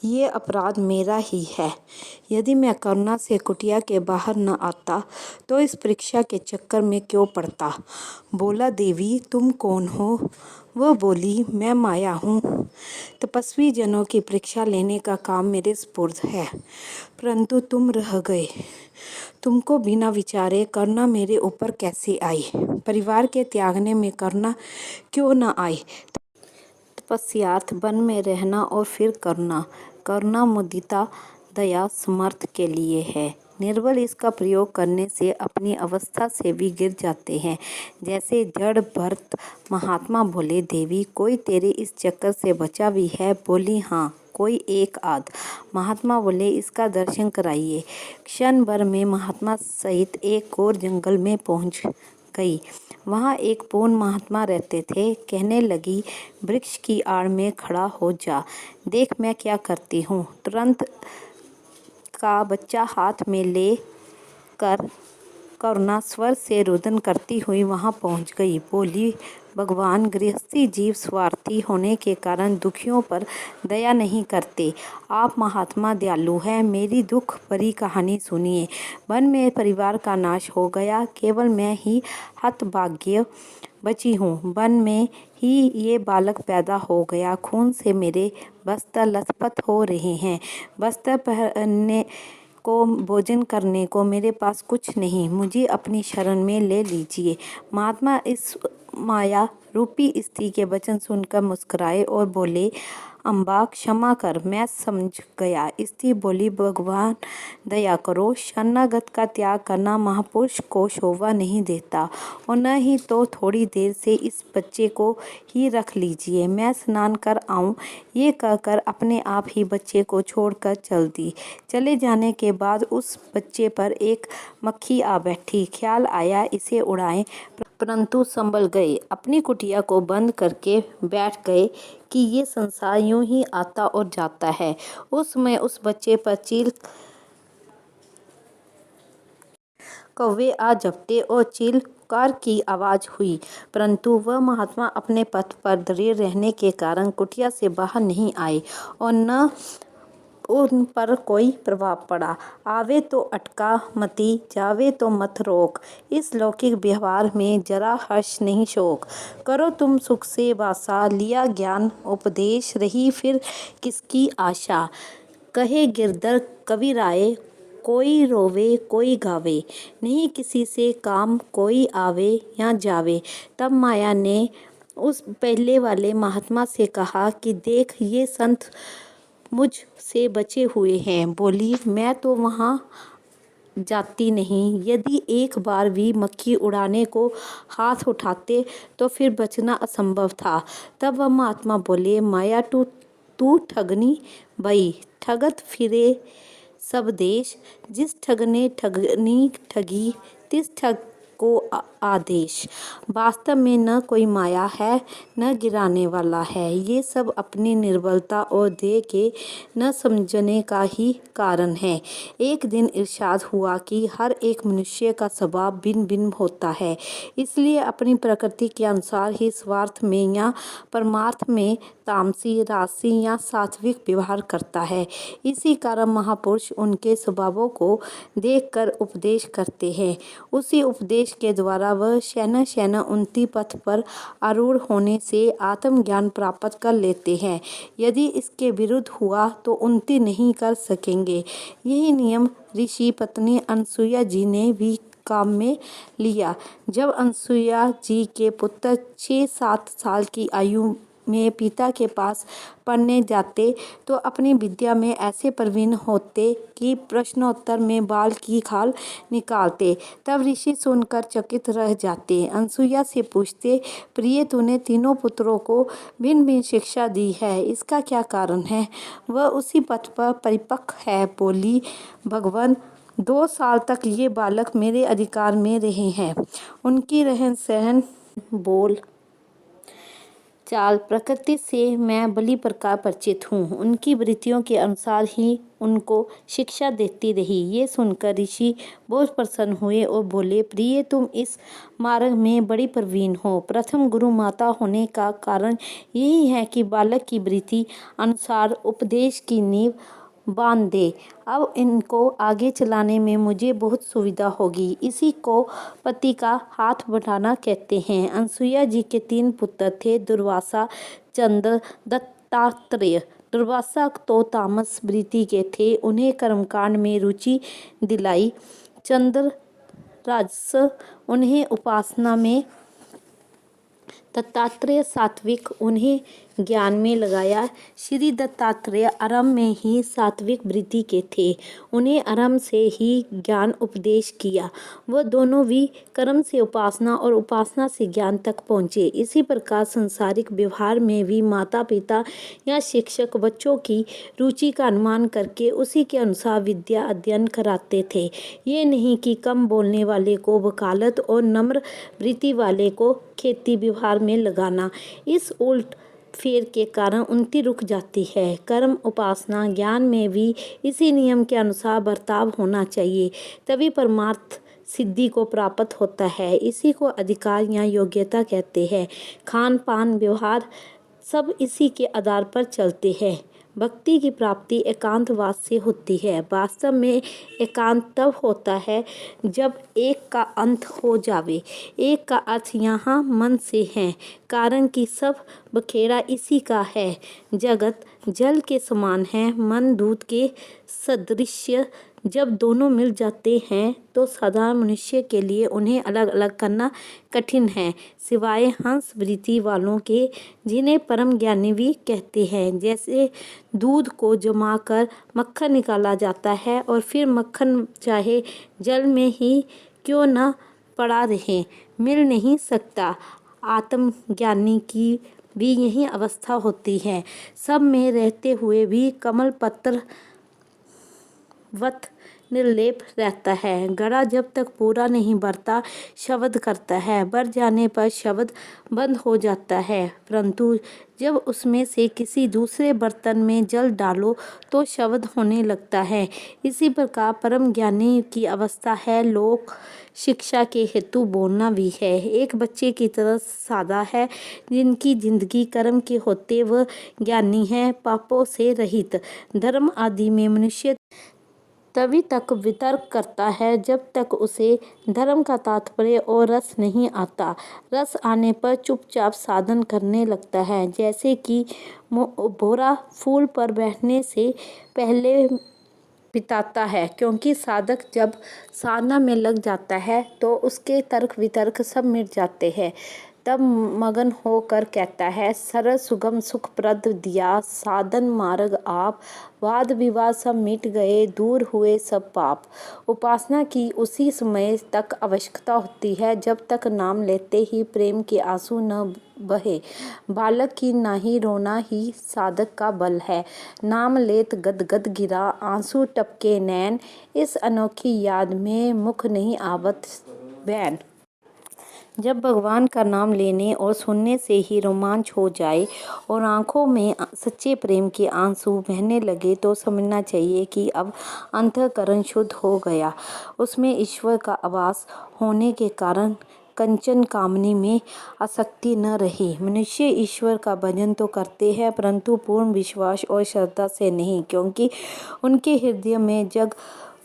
ये अपराध मेरा ही है। यदि मैं करुणा से कुटिया के बाहर न आता तो इस परीक्षा के चक्कर में क्यों पड़ता। बोला, देवी तुम कौन हो? वह बोली, मैं माया हूँ। तपस्वी जनों की परीक्षा लेने का काम मेरे सुपुर्द है, परंतु तुम रह गए। तुमको बिना विचारे करुणा मेरे ऊपर कैसे आई? परिवार के त्यागने में करुणा क्यों न आई? तपस्यार्थ वन में रहना और फिर करुणा मुदिता दया समर्थ के लिए है। निर्बल इसका प्रयोग करने से अपनी अवस्था से भी गिर जाते हैं। जैसे जड़ भरत महात्मा बोले, देवी कोई तेरे इस चक्कर से बचा भी है? बोली, हाँ कोई एक आध। महात्मा बोले, इसका दर्शन कराइए। क्षण भर में महात्मा सहित एक और जंगल में पहुंच गई। वहाँ एक पूर्ण महात्मा रहते थे। कहने लगी, वृक्ष की आड़ में खड़ा हो जा, देख मैं क्या करती हूँ। तुरंत का बच्चा हाथ में ले कर करुणा स्वर से रुदन करती हुई वहाँ पहुँच गई। बोली, भगवान गृहस्थी जीव स्वार्थी होने के कारण दुखियों पर दया नहीं करते। आप महात्मा दयालु हैं, मेरी दुख भरी कहानी सुनिए। वन में परिवार का नाश हो गया, केवल मैं ही हतभाग्य बची हूँ। वन में ही ये बालक पैदा हो गया। खून से मेरे वस्त्र लथपथ हो रहे हैं। वस्त्र पहनने को, भोजन करने को मेरे पास कुछ नहीं। मुझे अपनी शरण में ले लीजिए। महात्मा इस माया रूपी स्त्री के वचन सुनकर मुस्कुराए और बोले, अम्बा क्षमा कर, मैं समझ गया। स्त्री बोली, भगवान दया करो। शरणागत का त्याग करना महापुरुष को शोभा नहीं देता, और न ही तो थोड़ी देर से इस बच्चे को ही रख लीजिए, मैं स्नान कर आऊं। ये कहकर अपने आप ही बच्चे को छोड़कर चल दी। चले जाने के बाद उस बच्चे पर एक मक्खी आ बैठी। ख्याल आया इसे उड़ाएं, परंतु संभल गए। अपनी कुटिया को बंद करके बैठ गए कि ये संसार यूं ही आता और जाता है। उस समय उस बच्चे पर चील कौवे आ झपटे और चीलकार की आवाज हुई, परंतु वह महात्मा अपने पथ पर दृढ़ रहने के कारण कुटिया से बाहर नहीं आए और न उन पर कोई प्रभाव पड़ा। आवे तो अटका मती, जावे तो मत रोक। इस लौकिक व्यवहार में जरा हर्ष नहीं शोक। करो तुम सुख से वासा, लिया ज्ञान उपदेश, रही फिर किसकी आशा। कहे गिरधर कबीराए, कोई रोवे कोई गावे, नहीं किसी से काम कोई आवे या जावे। तब माया ने उस पहले वाले महात्मा से कहा कि देख ये संत मुझ से बचे हुए हैं। बोली, मैं तो वहाँ जाती नहीं। यदि एक बार भी मक्खी उड़ाने को हाथ उठाते तो फिर बचना असंभव था। तब वह महात्मा बोले, माया तू ठगनी भई, ठगत फिरे सब देश। जिस ठग ने ठगनी ठगी, तिस ठग को आदेश। वास्तव में न कोई माया है, न गिराने वाला है। ये सब अपनी निर्बलता और देह के न समझने का ही कारण है। एक दिन इरशाद हुआ कि हर एक मनुष्य का स्वभाव भिन्न भिन्न होता है, इसलिए अपनी प्रकृति के अनुसार ही स्वार्थ में या परमार्थ में तामसी, राजसी या सात्विक व्यवहार करता है। इसी कारण महापुरुष उनके स्वभावों को देखकर उपदेश करते हैं। उसी उपदेश के द्वारा वह शैन उन्नति पथ पर आरूढ़ होने से आत्मज्ञान प्राप्त कर लेते हैं। यदि इसके विरुद्ध हुआ तो उन्नति नहीं कर सकेंगे। यही नियम ऋषि पत्नी अनसुईया जी ने भी काम में लिया। जब अनसुईया जी के पुत्र 6-7 साल की आयु में पिता के पास पढ़ने जाते तो अपनी विद्या में ऐसे प्रवीण होते कि प्रश्नोत्तर में बाल की खाल निकालते। तब ऋषि सुनकर चकित रह जाते। अनसुईया से पूछते, प्रिय तूने तीनों पुत्रों को भिन्न भिन्न शिक्षा दी है, इसका क्या कारण है? वह उसी पथ पर परिपक्व है। बोली, भगवान 2 साल तक ये बालक मेरे अधिकार में रहे हैं। उनकी रहन सहन, बोल चाल प्रकृति से मैं भली प्रकार परिचित हूँ। उनकी वृत्तियों के अनुसार ही उनको शिक्षा देती रही। ये सुनकर ऋषि बहुत प्रसन्न हुए और बोले, प्रिय, तुम इस मार्ग में बड़ी प्रवीण हो। प्रथम गुरु माता होने का कारण यही है कि बालक की वृत्ति अनुसार उपदेश की नींव बांध दे। अब इनको आगे चलाने में मुझे बहुत सुविधा होगी। इसी को पति का हाथ बढ़ाना कहते हैं। अनसुईया जी के 3 पुत्र थे, दुर्वासा, चंद्र, दत्तात्रेय। दुर्वासा तो तामस वृत्ति के थे, उन्हें कर्मकांड में रुचि दिलाई। चंद्र राजस, उन्हें उपासना में। दत्तात्रेय सात्विक, उन्हें ज्ञान में लगाया। श्री दत्तात्रेय आरंभ में ही सात्विक वृत्ति के थे, उन्हें आरंभ से ही ज्ञान उपदेश किया। वह दोनों भी कर्म से उपासना और उपासना से ज्ञान तक पहुँचे। इसी प्रकार संसारिक व्यवहार में भी माता पिता या शिक्षक बच्चों की रुचि का अनुमान करके उसी के अनुसार विद्या अध्ययन कराते थे। ये नहीं कि कम बोलने वाले को वकालत और नम्र वृत्ति वाले को खेती व्यवहार में लगाना। इस उल्ट फेर के कारण उन्नति रुक जाती है। कर्म, उपासना, ज्ञान में भी इसी नियम के अनुसार बर्ताव होना चाहिए, तभी परमार्थ सिद्धि को प्राप्त होता है। इसी को अधिकार या योग्यता कहते हैं। खान पान व्यवहार सब इसी के आधार पर चलते हैं। भक्ति की प्राप्ति एकांतवास से होती है। वास्तव में एकांत तब होता है जब एक का अंत हो जावे। एक का अर्थ यहाँ मन से है, कारण कि सब बखेड़ा इसी का है। जगत जल के समान है, मन दूध के सदृश्य। जब दोनों मिल जाते हैं तो साधारण मनुष्य के लिए उन्हें अलग अलग करना कठिन है, सिवाय हंस वृत्ति वालों के, जिन्हें परम ज्ञानी भी कहते हैं। जैसे दूध को जमाकर मक्खन निकाला जाता है और फिर मक्खन चाहे जल में ही क्यों न पड़ा रहे, मिल नहीं सकता। आत्मज्ञानी की भी यही अवस्था होती है। सब में रहते हुए भी कमल पत्र वत निर्लेप रहता है। घड़ा जब तक पूरा नहीं भरता शब्द करता है, भर जाने पर शब्द बंद हो जाता है, परंतु जब उसमें से किसी दूसरे बर्तन में जल डालो तो शब्द होने लगता है। इसी प्रकार परम ज्ञानी की अवस्था है। लोक शिक्षा के हेतु बोलना भी है। एक बच्चे की तरह सादा है, जिनकी जिंदगी कर्म के होते वह ज्ञानी है, पापों से रहित। धर्म आदि में मनुष्य तभी तक वितर्क करता है जब तक उसे धर्म का तात्पर्य और रस नहीं आता। रस आने पर चुपचाप साधन करने लगता है, जैसे कि भौरा फूल पर बैठने से पहले बिताता है, क्योंकि साधक जब साधना में लग जाता है तो उसके तर्क वितर्क सब मिट जाते हैं। तब मगन होकर कहता है, सरल सुगम सुखप्रद दिया साधन मार्ग आप, वाद विवाद सब मिट गए, दूर हुए सब पाप। उपासना की उसी समय तक आवश्यकता होती है जब तक नाम लेते ही प्रेम के आंसू न बहे। बालक की नाही रोना ही साधक का बल है। नाम लेत गदगद गिरा, आंसू टपके नैन, इस अनोखी याद में मुख नहीं आवत बैन। जब भगवान का नाम लेने और सुनने से ही रोमांच हो जाए और आंखों में सच्चे प्रेम के आंसू बहने लगे तो समझना चाहिए कि अब अंतःकरण शुद्ध हो गया। उसमें ईश्वर का आवास होने के कारण कंचन कामनी में आसक्ति न रही। मनुष्य ईश्वर का भजन तो करते हैं, परंतु पूर्ण विश्वास और श्रद्धा से नहीं, क्योंकि उनके हृदय में जग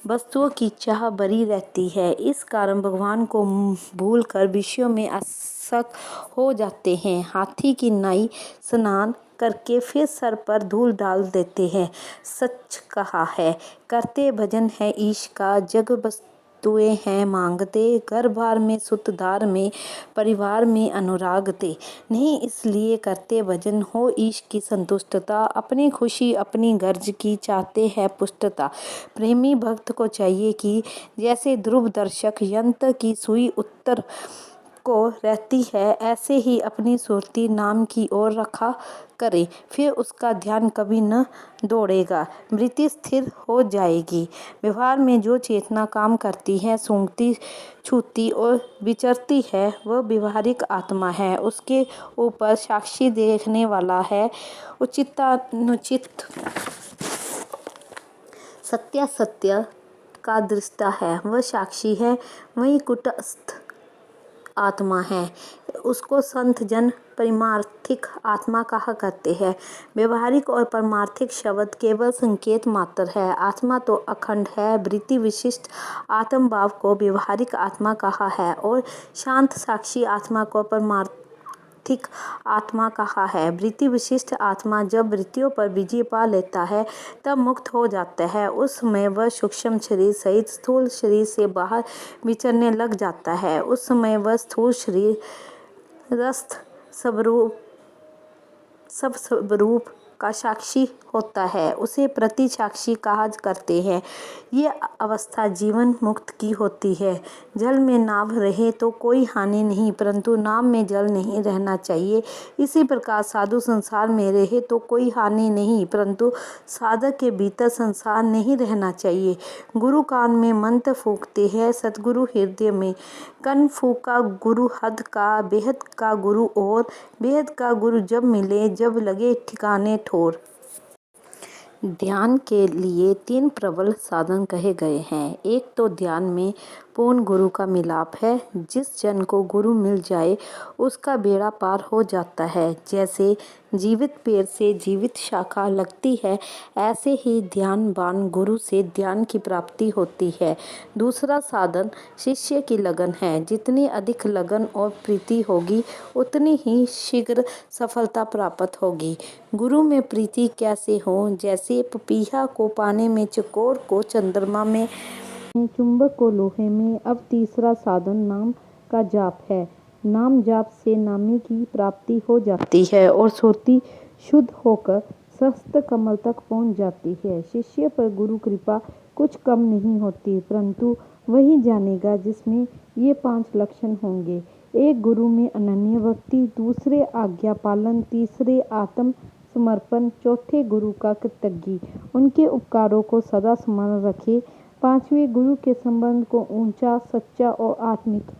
वस्तुओं की चाह भरी रहती है। इस कारण भगवान को भूलकर विषयों में आसक्त हो जाते हैं। हाथी की नाई स्नान करके फिर सर पर धूल डाल देते हैं। सच कहा है, करते भजन है ईश का, जग वस्तुएं हैं मांगते, घर बार में सुतधार में, परिवार में अनुराग ते। नहीं इसलिए करते भजन हो ईश की संतुष्टता, अपनी खुशी अपनी गर्ज की चाहते हैं पुष्टता। प्रेमी भक्त को चाहिए कि जैसे ध्रुव दर्शक यंत्र की सुई उत्तर को रहती है, ऐसे ही अपनी सुरती नाम की ओर रखा करे, फिर उसका ध्यान कभी न दौड़ेगा, वृत्ति स्थिर हो जाएगी। व्यवहार में जो चेतना काम करती है, सूंघती, छूती और विचरती है, वह व्यवहारिक आत्मा है। उसके ऊपर साक्षी देखने वाला है, उचितानुचित सत्यासत्य का दृष्टा है, वह साक्षी है। वही कूटस्थ आत्मा है, उसको संत जन पारमार्थिक आत्मा कहा करते हैं। व्यवहारिक और पारमार्थिक शब्द केवल संकेत मात्र है। आत्मा तो अखंड है। वृत्ति विशिष्ट आत्मभाव को व्यवहारिक आत्मा कहा है और शांत साक्षी आत्मा को पारमार्थिक आत्मा कहा है। वृत्ति विशिष्ट आत्मा जब वृत्तियों पर विजय पा लेता है, तब मुक्त हो जाता है। उस समय वह सूक्ष्म शरीर सहित स्थूल शरीर से बाहर विचरने लग जाता है। उस समय वह स्थूल शरीरस्थ सब स्वरूप का साक्षी होता है, उसे प्रति साक्षी कहा करते हैं। ये अवस्था जीवन मुक्त की होती है। जल में नाव रहे तो कोई हानि नहीं, परंतु नाव में जल नहीं रहना चाहिए। इसी प्रकार साधु संसार में रहे तो कोई हानि नहीं, परंतु साधक के भीतर संसार नहीं रहना चाहिए। गुरु कान में मंत्र फूंकते हैं, सतगुरु हृदय में। कन फूंका गुरु हद का, बेहद का गुरु और बेहद का गुरु जब मिले, जब लगे ठिकाने ठोर। ध्यान के लिए 3 प्रबल साधन कहे गए हैं। एक तो ध्यान में पूर्ण गुरु का मिलाप है। जिस जन को गुरु मिल जाए, उसका बेड़ा पार हो जाता है। जैसे जीवित पेड़ से जीवित शाखा लगती है, ऐसे ही ध्यानवान गुरु से ध्यान की प्राप्ति होती है। दूसरा साधन शिष्य की लगन है। जितनी अधिक लगन और प्रीति होगी, उतनी ही शीघ्र सफलता प्राप्त होगी। गुरु में प्रीति कैसे हो? जैसे पपीहा को पानी में, चकोर को चंद्रमा में, चुंबक को लोहे में। अब तीसरा साधन नाम का जाप है। नाम जाप से नामी की प्राप्ति हो जाती है और सुरती शुद्ध होकर सहस्त्र कमल तक पहुंच जाती है। शिष्य पर गुरु कृपा कुछ कम नहीं होती, परंतु वही जानेगा जिसमें ये 5 लक्षण होंगे। एक गुरु में अनन्य भक्ति, दूसरे आज्ञा पालन, तीसरे आत्म समर्पण, चौथे गुरु का कृतज्ञ, उनके उपकारों को सदा स्मरण रखे, 5वें गुरु के संबंध को ऊंचा, सच्चा और आत्मिक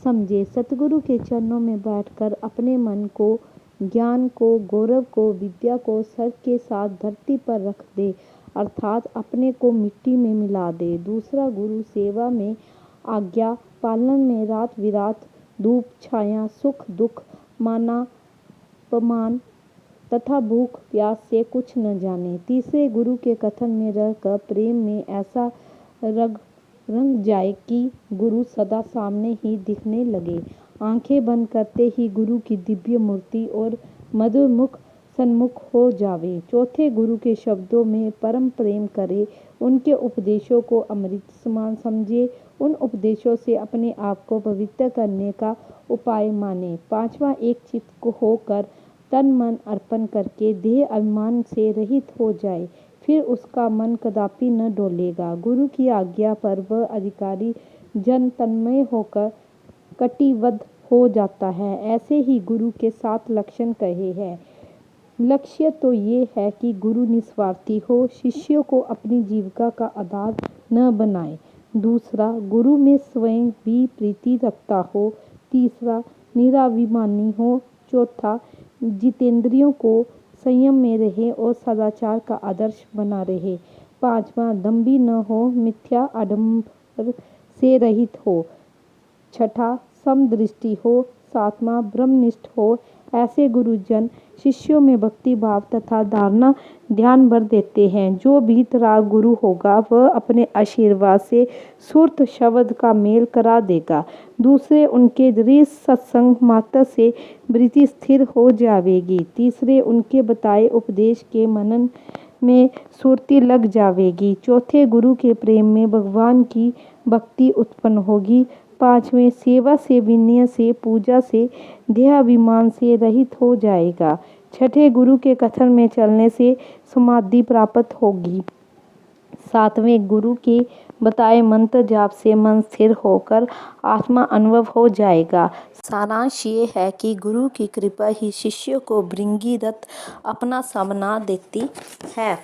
समझे। सतगुरु के चरणों में बैठकर अपने मन को, ज्ञान को, गौरव को, विद्या को सर के साथ धरती पर रख दे, अर्थात अपने को मिट्टी में मिला दे। दूसरा गुरु सेवा में, आज्ञा पालन में रात विरात, धूप छाया, सुख दुख, मानापमान तथा भूख प्यास से कुछ न जाने। तीसरे गुरु के कथन में रहकर प्रेम में ऐसा रंग जाए कि गुरु सदा सामने ही दिखने लगे। आंखें बंद करते ही गुरु की दिव्य मूर्ति और मधुर मुख सन्मुख हो जावे। चौथे गुरु के शब्दों में परम प्रेम करे, उनके उपदेशों को अमृत समान समझे, उन उपदेशों से अपने आप को पवित्र करने का उपाय माने। 5वां एक चित्त होकर तन मन अर्पण करके देह अभिमान से रहित हो जाए, फिर उसका मन कदापि न डोलेगा। गुरु की आज्ञा पर वह अधिकारी जन तन्मय होकर कटिबद्ध हो जाता है। ऐसे ही गुरु के 7 लक्षण कहे हैं। लक्ष्य तो ये है कि गुरु निस्वार्थी हो, शिष्यों को अपनी जीविका का आधार न बनाए। दूसरा, गुरु में स्वयं भी प्रीति रखता हो। तीसरा, निराभिमानी हो। चौथा, जितेंद्रियों को संयम में रहे और सदाचार का आदर्श बना रहे। 5वां, दंभी न हो, मिथ्या आडंबर से रहित हो। 6ठा, समदृष्टि हो। 7वां, ब्रह्मनिष्ठ हो। ऐसे गुरुजन शिष्यों में भक्ति भाव तथा धारणा ध्यान भर देते हैं। जो भीतराग गुरु होगा, वह अपने आशीर्वाद से सुरत शब्द का मेल करा देगा। दूसरे, उनके दृढ़ सत्संग मात्र से वृत्ति स्थिर हो जावेगी। तीसरे, उनके बताए उपदेश के मनन में सुरती लग जावेगी। चौथे, गुरु के प्रेम में भगवान की भक्ति उत्पन्न होगी। 5वें, सेवा से, विनय से, पूजा से, देहाभिमान से रहित हो जाएगा। 6ठे, गुरु के कथन में चलने से समाधि प्राप्त होगी। सातवें, गुरु के बताए मंत्र जाप से मन स्थिर होकर आत्मा अनुभव हो जाएगा। सारांश ये है कि गुरु की कृपा ही शिष्य को भृंगी रथ अपना सा बना देती है।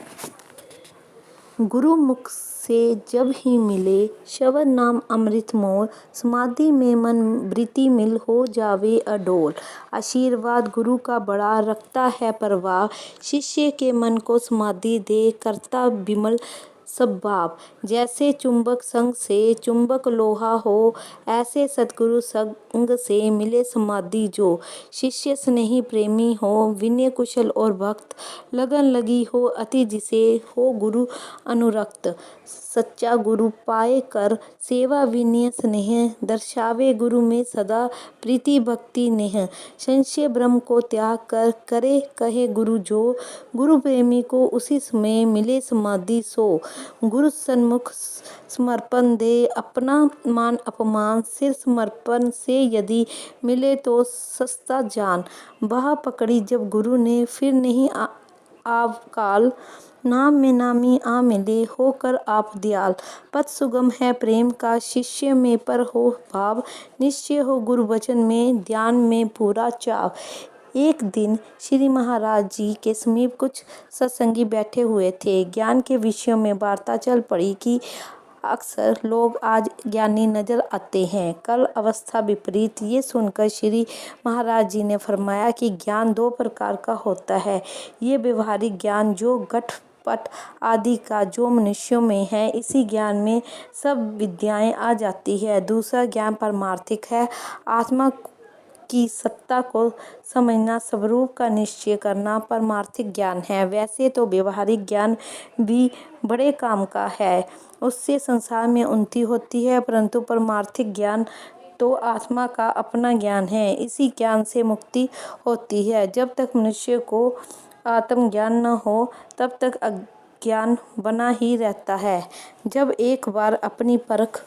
गुरु मुख से जब ही मिले शब्द नाम अमृत मोल, समाधि में मन वृत्ति मिल हो जावे अडोल। आशीर्वाद गुरु का बड़ा रखता है प्रभाव, शिष्य के मन को समाधि दे करता विमल स्वभाव। जैसे चुंबक संग से चुंबक लोहा हो, ऐसे सतगुरु संग से मिले समाधि जो। शिष्य स्नेही प्रेमी हो, विनय कुशल और भक्त, लगन लगी हो अति जिसे हो गुरु अनुरक्त। सच्चा गुरु पाए कर सेवा विनय स्नेह, दर्शावे गुरु में सदा प्रीति भक्ति नेह। संशय भ्रम को त्याग कर करे कहे गुरु जो, गुरु प्रेमी को उसी समय मिले समाधि सो। गुरु सन्मुख समर्पण दे अपना मान अपमान, सिर समर्पण से यदि मिले तो सस्ता जान। बाह पकड़ी जब गुरु ने फिर नहीं आवकाल, नाम में नामी आ मिले होकर आप दयाल। पथ सुगम है प्रेम का शिष्य में पर हो भाव, निश्चय हो गुरु वचन में ध्यान में पूरा चाव। एक दिन श्री महाराज जी के समीप कुछ सत्संगी बैठे हुए थे। ज्ञान के विषयों में वार्ता चल पड़ी कि अक्सर लोग आज ज्ञानी नजर आते हैं, कल अवस्था विपरीत। ये सुनकर श्री महाराज जी ने फरमाया कि ज्ञान दो प्रकार का होता है। ये व्यवहारिक ज्ञान जो घट पट आदि का जो मनुष्यों में है, इसी ज्ञान में सब विद्याएं आ जाती है। दूसरा ज्ञान परमार्थिक है, आत्मा की सत्ता को समझना, स्वरूप का निश्चय करना परमार्थिक ज्ञान है। वैसे तो व्यवहारिक ज्ञान भी बड़े काम का है, उससे संसार में उन्नति होती है, परंतु परमार्थिक ज्ञान तो आत्मा का अपना ज्ञान है। इसी ज्ञान से मुक्ति होती है। जब तक मनुष्य को आत्मज्ञान न हो तब तक अज्ञान बना ही रहता है। जब एक बार अपनी परख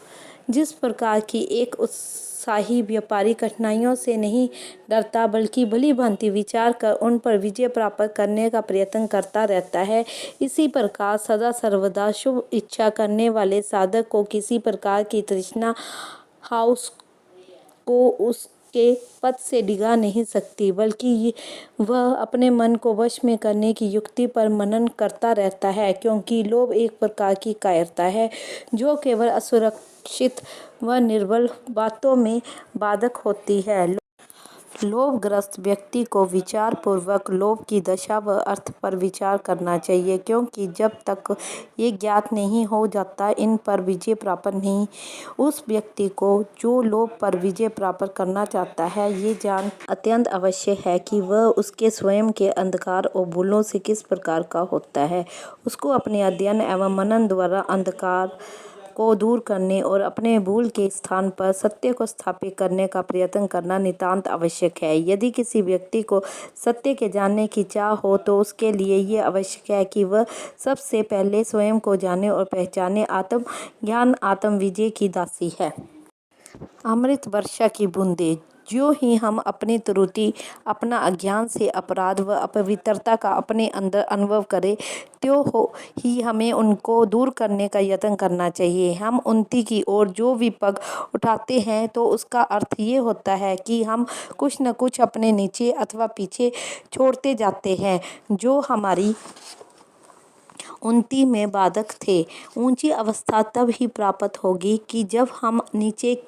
जिस प्रकार की, एक उत्साही व्यापारी कठिनाइयों से नहीं डरता बल्कि भली भांति विचार कर उन पर विजय प्राप्त करने का प्रयत्न करता रहता है, इसी प्रकार सदा सर्वदा शुभ इच्छा करने वाले साधक को किसी प्रकार की तृष्णा हाउस को उसके पथ से डिगा नहीं सकती, बल्कि वह अपने मन को वश में करने की युक्ति पर मनन करता रहता है। क्योंकि लोभ एक प्रकार की कायरता है जो केवल असुरक्षित व निर्बल बातों में बाधक होती है। लोभग्रस्त व्यक्ति को विचार पूर्वक लोभ की दशा व अर्थ पर विचार करना चाहिए, क्योंकि जब तक ये ज्ञात नहीं हो जाता इन पर विजय प्राप्त नहीं। उस व्यक्ति को जो लोभ पर विजय प्राप्त करना चाहता है, ये जान अत्यंत आवश्यक है कि वह उसके स्वयं के अंधकार और भूलों से किस प्रकार का होता है। उसको अपने अध्ययन एवं मनन द्वारा अंधकार को दूर करने और अपने भूल के स्थान पर सत्य को स्थापित करने का प्रयत्न करना नितांत आवश्यक है। यदि किसी व्यक्ति को सत्य के जानने की चाह हो तो उसके लिए ये आवश्यक है कि वह सबसे पहले स्वयं को जाने और पहचाने। आत्म ज्ञान आत्म विजय की दासी है। अमृत वर्षा की बूंदें, ज्यों ही हम अपनी त्रुटि, अपना अज्ञान से अपराध व अपवित्रता का अपने अंदर अनुभव करें, त्यों ही हमें उनको दूर करने का यत्न करना चाहिए। हम उन्नति की ओर जो भी पग उठाते हैं तो उसका अर्थ ये होता है कि हम कुछ न कुछ अपने नीचे अथवा पीछे छोड़ते जाते हैं जो हमारी उन्नति में बाधक थे। ऊंची अवस्था तब ही प्राप्त होगी कि जब हम नीचे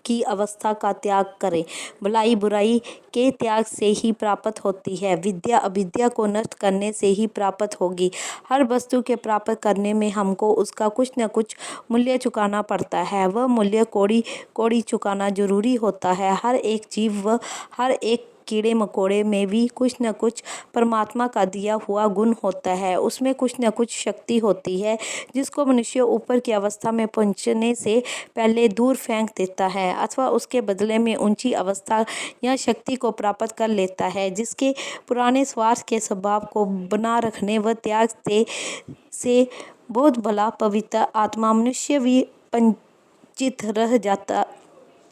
की अवस्था का त्याग करें। भलाई बुराई के त्याग से ही प्राप्त होती है। विद्या अविद्या को नष्ट करने से ही प्राप्त होगी। हर वस्तु के प्राप्त करने में हमको उसका कुछ न कुछ मूल्य चुकाना पड़ता है। वह मूल्य कौड़ी कौड़ी चुकाना जरूरी होता है। हर एक जीव व हर एक कीड़े मकोड़े में भी कुछ न कुछ परमात्मा का दिया हुआ गुण होता है। उसमें कुछ न कुछ शक्ति होती है जिसको मनुष्य ऊपर की अवस्था में पहुंचने से पहले दूर फेंक देता है अथवा उसके बदले में ऊंची अवस्था या शक्ति को प्राप्त कर लेता है, जिसके पुराने स्वार्थ के स्वभाव को बना रखने व त्याग से बहुत भला पवित्र आत्मा मनुष्य भी वंचित रह जाता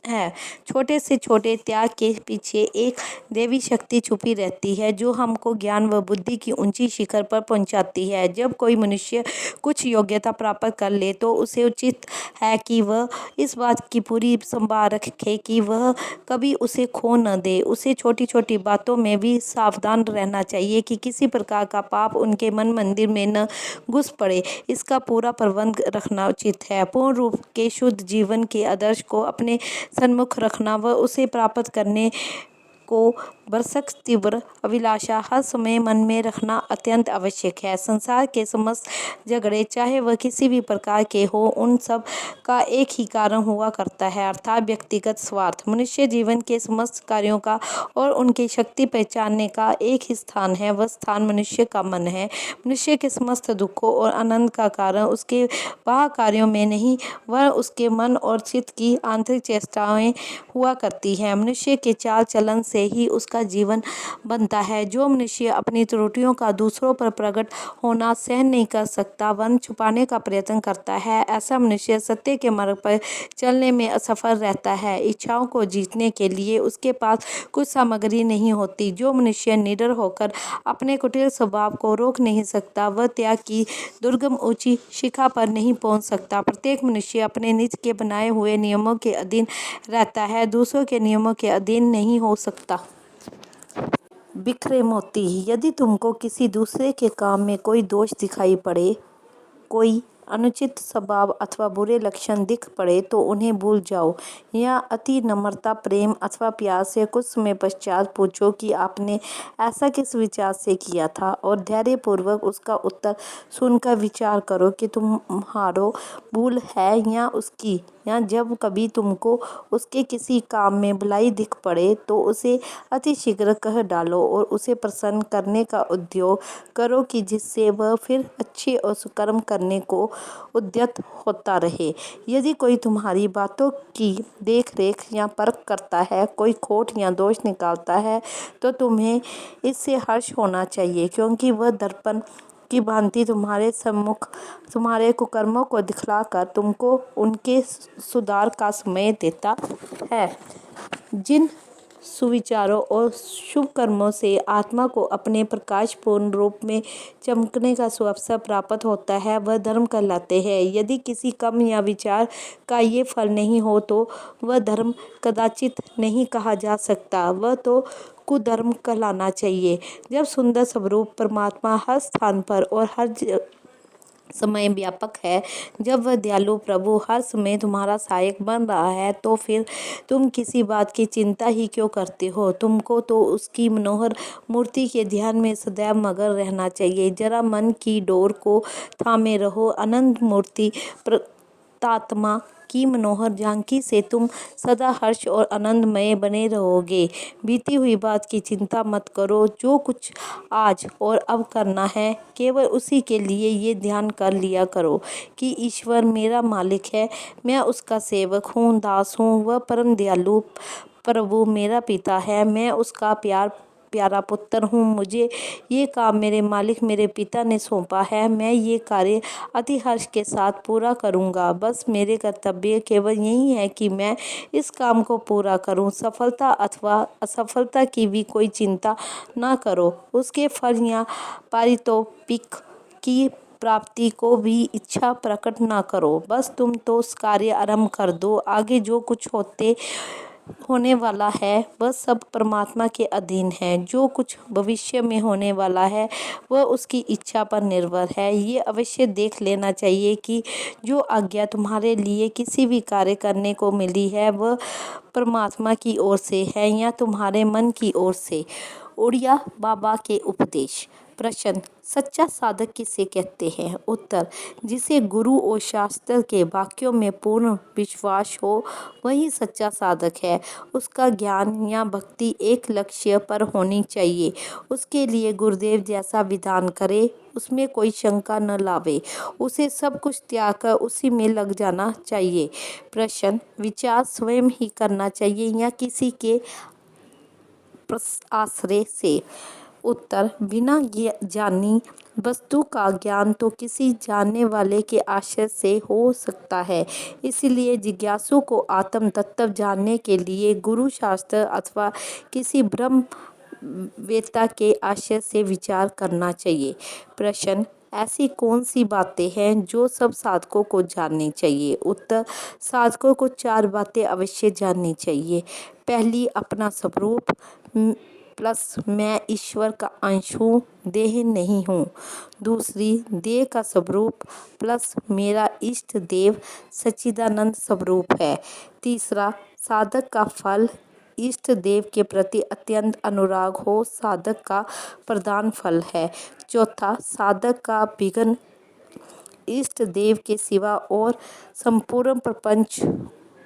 है। छोटे से छोटे त्याग के पीछे एक देवी शक्ति छुपी रहती है जो हमको ज्ञान व बुद्धि की ऊंची शिखर पर पहुंचाती है। जब कोई मनुष्य कुछ योग्यता प्राप्त कर ले तो उसे उचित है कि वह इस बात की पूरी संभाल रखे कि वह कभी उसे खो न दे। उसे छोटी छोटी बातों में भी सावधान रहना चाहिए कि किसी प्रकार का पाप उनके मन मंदिर में न घुस पड़े। इसका पूरा प्रबंध रखना उचित है। पूर्ण रूप के शुद्ध जीवन के आदर्श को अपने सन्मुख रखना व उसे प्राप्त करने को भरसक तीव्र अभिलाषा हर समय मन में रखना अत्यंत आवश्यक है। संसार के समस्त झगड़े चाहे वह किसी भी प्रकार के हो, उन सब का एक ही कारण हुआ करता है, अर्थात व्यक्तिगत स्वार्थ। मनुष्य जीवन के समस्त कार्यों का और उनकी शक्ति पहचानने का एक ही स्थान है, वह स्थान मनुष्य का मन है। मनुष्य के समस्त दुखों और आनंद का कारण उसके बाह्य कार्यों में नहीं, वह उसके मन और चित्त की आंतरिक चेष्टाएं हुआ करती है। मनुष्य के चाल चलन से ही उसका जीवन बनता है। जो मनुष्य अपनी त्रुटियों का दूसरों पर प्रकट होना सहन नहीं कर सकता, वरन छुपाने का प्रयत्न करता है, ऐसा मनुष्य सत्य के मार्ग पर चलने में असफल रहता है। इच्छाओं को जीतने के लिए उसके पास कुछ सामग्री नहीं होती। जो मनुष्य निडर होकर अपने कुटिल स्वभाव को रोक नहीं सकता, वह त्याग की दुर्गम ऊंची शिखा पर नहीं पहुंच सकता। प्रत्येक मनुष्य अपने निज के बनाए हुए नियमों के अधीन रहता है, दूसरों के नियमों के अधीन नहीं हो सकता। बिखरे मोती। यदि तुमको किसी दूसरे के काम में कोई दोष दिखाई पड़े, कोई अनुचित स्वभाव अथवा बुरे लक्षण दिख पड़े तो उन्हें भूल जाओ या अति नम्रता, प्रेम अथवा प्यार से कुछ समय पश्चात पूछो कि आपने ऐसा किस विचार से किया था, और धैर्यपूर्वक उसका उत्तर सुनकर विचार करो कि तुम्हारो भूल है या उसकी। या जब कभी तुमको उसके किसी काम में भलाई दिख पड़े तो उसे अतिशीघ्र कह डालो और उसे प्रसन्न करने का उद्योग करो कि जिससे वह फिर अच्छे और सुकर्म करने को उद्यत होता रहे। यदि कोई तुम्हारी बातों की देख रेख या परख करता है, कोई खोट या दोष निकालता है, तो तुम्हें इससे हर्ष होना चाहिए, क्योंकि वह दर्पण की भांति तुम्हारे सम्मुख तुम्हारे कुकर्मों को दिखलाकर तुमको उनके सुधार का समय देता है। जिन सुविचारों और शुभ कर्मों से आत्मा को अपने प्रकाशपूर्ण रूप में चमकने का सुअवसर प्राप्त होता है, वह धर्म कहलाते हैं। यदि किसी कर्म या विचार का ये फल नहीं हो तो वह धर्म कदाचित नहीं कहा जा सकता, वह तो कुधर्म कहलाना चाहिए। जब सुंदर स्वरूप परमात्मा हर स्थान पर और हर समय व्यापक है, जब वह दयालु प्रभु हर समय तुम्हारा सहायक बन रहा है, तो फिर तुम किसी बात की चिंता ही क्यों करते हो। तुमको तो उसकी मनोहर मूर्ति के ध्यान में सदैव मगन रहना चाहिए। जरा मन की डोर को थामे रहो। अनंत मूर्ति प्रतात्मा की मनोहर झांकी से तुम सदा हर्ष और आनंदमय बने रहोगे। बीती हुई बात की चिंता मत करो। जो कुछ आज और अब करना है, केवल उसी के लिए ये ध्यान कर लिया करो कि ईश्वर मेरा मालिक है, मैं उसका सेवक हूँ, दास हूँ। वह परम दयालु प्रभु मेरा पिता है, मैं उसका प्यारा पुत्र हूँ। मुझे ये काम मेरे मालिक मेरे पिता ने सौंपा है, मैं ये कार्य अति हर्ष के साथ पूरा करूँगा। बस मेरे कर्तव्य केवल यही है कि मैं इस काम को पूरा करूँ। सफलता अथवा असफलता की भी कोई चिंता ना करो। उसके फल या पारितोषिक की प्राप्ति को भी इच्छा प्रकट ना करो। बस तुम तो कार्य आरंभ कर दो। आगे जो कुछ होने वाला है वह सब परमात्मा के अधीन है। जो कुछ भविष्य में होने वाला है वह उसकी इच्छा पर निर्भर है। ये अवश्य देख लेना चाहिए कि जो आज्ञा तुम्हारे लिए किसी भी कार्य करने को मिली है वह परमात्मा की ओर से है या तुम्हारे मन की ओर से। उड़िया बाबा के उपदेश। प्रश्न: सच्चा साधक किसे कहते हैं? उत्तर: जिसे गुरु और शास्त्र के वाक्यों में पूर्ण विश्वास हो वही सच्चा साधक है। उसका ज्ञान या भक्ति एक लक्ष्य पर होनी चाहिए। उसके लिए गुरुदेव जैसा विधान करे उसमें कोई शंका न लावे। उसे सब कुछ त्याग कर उसी में लग जाना चाहिए। प्रश्न: विचार स्वयं ही करना चाहिए या किसी के आश्रय से? उत्तर, बिना जानी वस्तु का ज्ञान तो किसी जानने वाले के आश्रय से हो सकता है। इसलिए जिज्ञासु को आत्म तत्व जानने के लिए गुरु शास्त्र अथवा किसी ब्रह्म वेत्ता के आश्रय से विचार करना चाहिए। प्रश्न, ऐसी कौन सी बातें हैं जो सब साधकों को जाननी चाहिए? उत्तर, साधकों को 4 बातें अवश्य जाननी चाहिए। पहली, अपना स्वरूप प्लस मैं ईश्वर का अंश हूँ, देह नहीं हूँ। दूसरी, देह का स्वरूप प्लस मेरा इष्ट देव सच्चिदानंद स्वरूप है। तीसरा, साधक का फल इष्ट देव के प्रति अत्यंत अनुराग हो साधक का प्रधान फल है। चौथा, साधक का विघ्न इष्ट देव के सिवा और संपूर्ण प्रपंच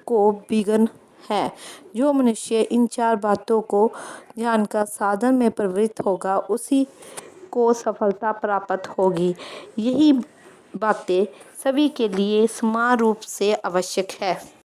को विघ्न है। जो मनुष्य इन 4 बातों को जानकर साधन में प्रवृत्त होगा उसी को सफलता प्राप्त होगी। यही बातें सभी के लिए समान रूप से आवश्यक है।